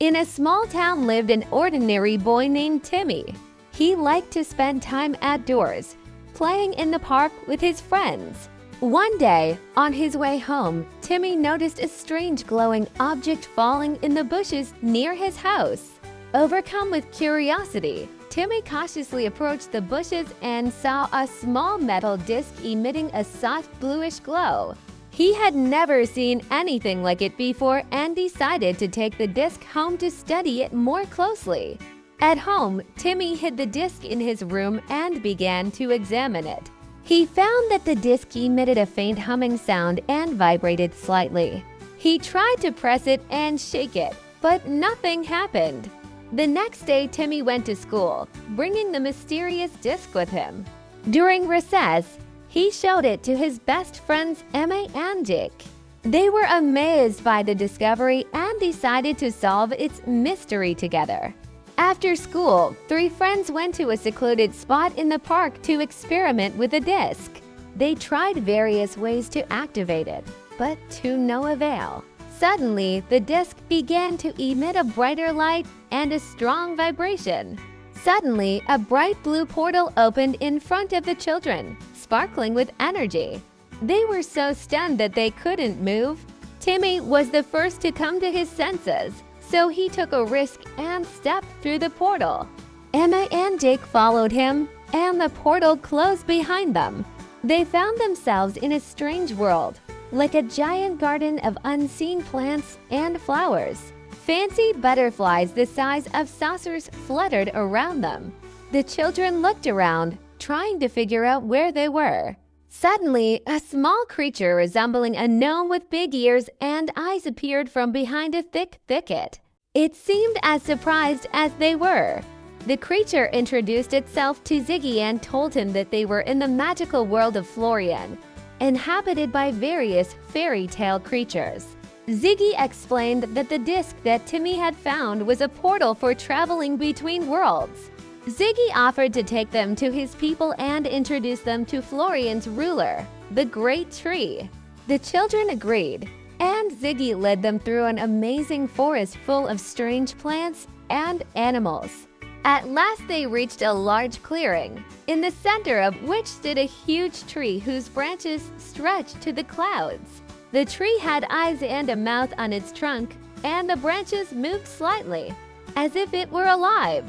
In a small town lived an ordinary boy named Timmy. He liked to spend time outdoors, playing in the park with his friends. One day, on his way home, Timmy noticed a strange glowing object falling in the bushes near his house. Overcome with curiosity, Timmy cautiously approached the bushes and saw a small metal disc emitting a soft bluish glow. He had never seen anything like it before and decided to take the disc home to study it more closely. At home, Timmy hid the disc in his room and began to examine it. He found that the disc emitted a faint humming sound and vibrated slightly. He tried to press it and shake it, but nothing happened. The next day, Timmy went to school, bringing the mysterious disc with him. During recess, he showed it to his best friends Emma and Jake. They were amazed by the discovery and decided to solve its mystery together. After school, 3 friends went to a secluded spot in the park to experiment with the disc. They tried various ways to activate it, but to no avail. Suddenly, the disc began to emit a brighter light and a strong vibration. Suddenly, a bright blue portal opened in front of the children, sparkling with energy. They were so stunned that they couldn't move. Timmy was the first to come to his senses, so he took a risk and stepped through the portal. Emma and Jake followed him, and the portal closed behind them. They found themselves in a strange world, like a giant garden of unseen plants and flowers. Fancy butterflies the size of saucers fluttered around them. The children looked around, trying to figure out where they were. Suddenly, a small creature resembling a gnome with big ears and eyes appeared from behind a thick thicket. It seemed as surprised as they were. The creature introduced itself to Ziggy and told him that they were in the magical world of Florian, inhabited by various fairy tale creatures. Ziggy explained that the disc that Timmy had found was a portal for traveling between worlds. Ziggy offered to take them to his people and introduce them to Florian's ruler, the Great Tree. The children agreed, and Ziggy led them through an amazing forest full of strange plants and animals. At last they reached a large clearing, in the center of which stood a huge tree whose branches stretched to the clouds. The tree had eyes and a mouth on its trunk, and the branches moved slightly, as if it were alive.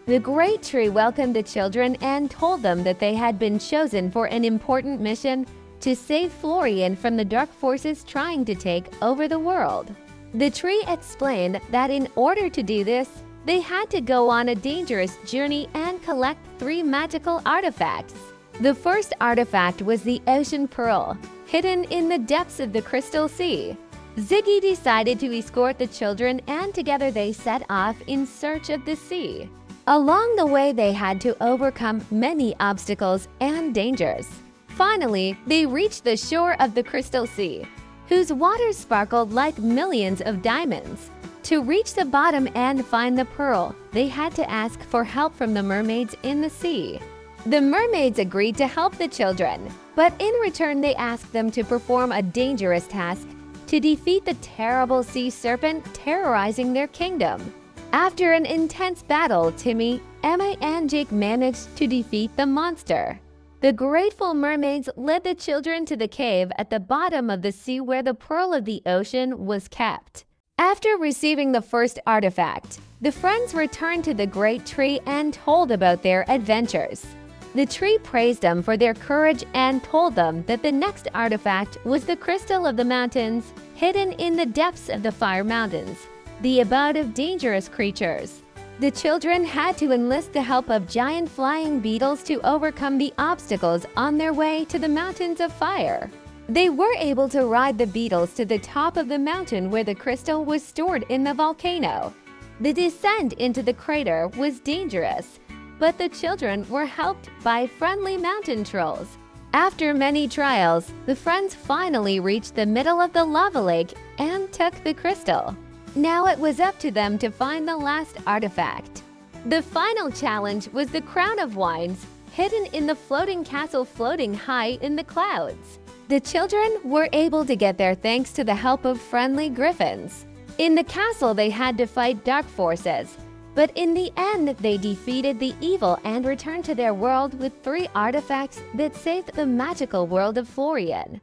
The Great Tree welcomed the children and told them that they had been chosen for an important mission to save Florian from the dark forces trying to take over the world. The tree explained that in order to do this, they had to go on a dangerous journey and collect 3 magical artifacts. The first artifact was the Ocean Pearl, hidden in the depths of the Crystal Sea. Ziggy decided to escort the children, and together they set off in search of the sea. Along the way, they had to overcome many obstacles and dangers. Finally, they reached the shore of the Crystal Sea, whose waters sparkled like millions of diamonds. To reach the bottom and find the pearl, they had to ask for help from the mermaids in the sea. The mermaids agreed to help the children, but in return they asked them to perform a dangerous task to defeat the terrible sea serpent terrorizing their kingdom. After an intense battle, Timmy, Emma, and Jake managed to defeat the monster. The grateful mermaids led the children to the cave at the bottom of the sea where the pearl of the ocean was kept. After receiving the first artifact, the friends returned to the Great Tree and told about their adventures. The tree praised them for their courage and told them that the next artifact was the Crystal of the Mountains, hidden in the depths of the Fire Mountains, the abode of dangerous creatures. The children had to enlist the help of giant flying beetles to overcome the obstacles on their way to the Mountains of Fire. They were able to ride the beetles to the top of the mountain where the crystal was stored in the volcano. The descent into the crater was dangerous, but the children were helped by friendly mountain trolls. After many trials, the friends finally reached the middle of the lava lake and took the crystal. Now it was up to them to find the last artifact. The final challenge was the Crown of Wines, hidden in the floating castle floating high in the clouds. The children were able to get there thanks to the help of friendly griffins. In the castle, they had to fight dark forces, but in the end, they defeated the evil and returned to their world with 3 artifacts that saved the magical world of Florian.